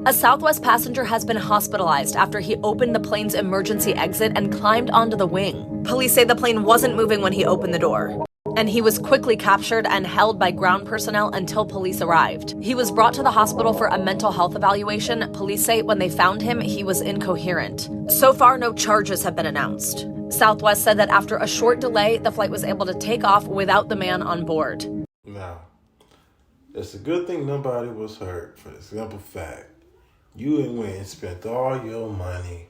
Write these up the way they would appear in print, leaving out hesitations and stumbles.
A Southwest passenger has been hospitalized after he opened the plane's emergency exit and climbed onto the wing. Police say the plane wasn't moving when he opened the door, and he was quickly captured and held by ground personnel until police arrived. He was brought to the hospital for a mental health evaluation. Police say when they found him, he was incoherent. So far, no charges have been announced. Southwest said that after a short delay, the flight was able to take off without the man on board. Now, it's a good thing nobody was hurt for the simple fact you went and spent all your money.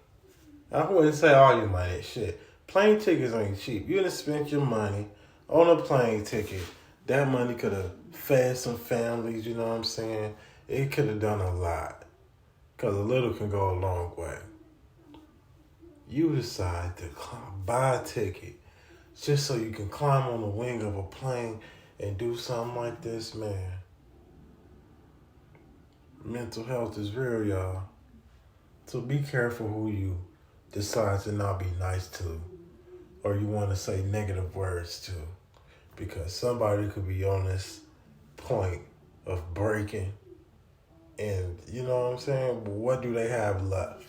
I wouldn't say all your money, shit. Plane tickets ain't cheap. You done spent your money on a plane ticket. That money could have fed some families, you know what I'm saying? It could have done a lot. Because a little can go a long way. You decide to buy a ticket just so you can climb on the wing of a plane and do something like this, man. Mental health is real, y'all. So be careful who you decide to not be nice to or you want to say negative words to, because somebody could be on this point of breaking and, you know what I'm saying? What do they have left?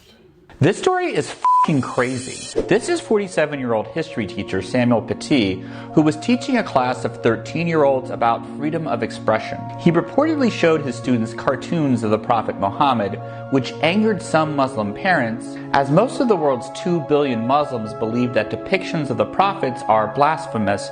This story is f***ing crazy. This is 47-year-old history teacher Samuel Paty, who was teaching a class of 13-year-olds about freedom of expression. He reportedly showed his students cartoons of the Prophet Muhammad, which angered some Muslim parents, as most of the world's 2 billion Muslims believe that depictions of the prophets are blasphemous.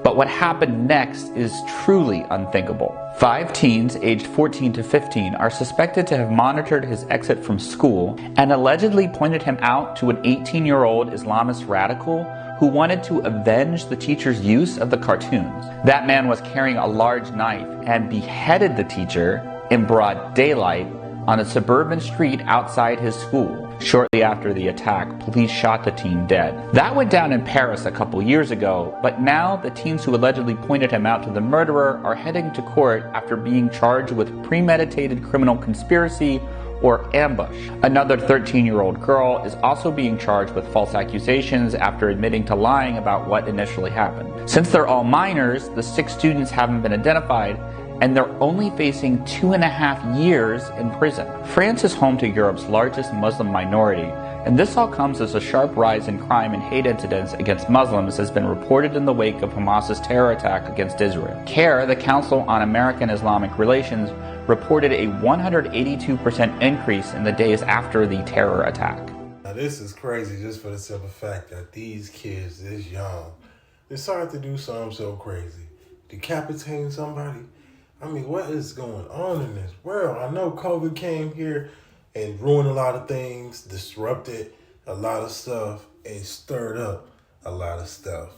But what happened next is truly unthinkable. 5 teens aged 14 to 15 are suspected to have monitored his exit from school and allegedly pointed him out to an 18-year-old Islamist radical who wanted to avenge the teacher's use of the cartoons. That man was carrying a large knife and beheaded the teacher in broad daylight on a suburban street outside his school. Shortly after the attack, police shot the teen dead. That went down in Paris a couple years ago, but now the teens who allegedly pointed him out to the murderer are heading to court after being charged with premeditated criminal conspiracy or ambush. Another 13-year-old girl is also being charged with false accusations after admitting to lying about what initially happened. Since they're all minors, the 6 students haven't been identified, and they're only facing 2.5 years in prison. France is home to Europe's largest Muslim minority, and this all comes as a sharp rise in crime and hate incidents against Muslims has been reported in the wake of Hamas's terror attack against Israel. CAIR, the Council on American Islamic Relations, reported a 182% increase in the days after the terror attack. Now this is crazy just for the simple fact that these kids this young decide to do something so crazy. Decapitating somebody. I mean, what is going on in this world? I know COVID came here and ruined a lot of things, disrupted a lot of stuff, and stirred up a lot of stuff.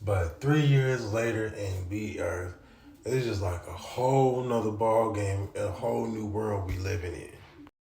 But 3 years later, and it's just like a whole nother ball game, a whole new world we living in.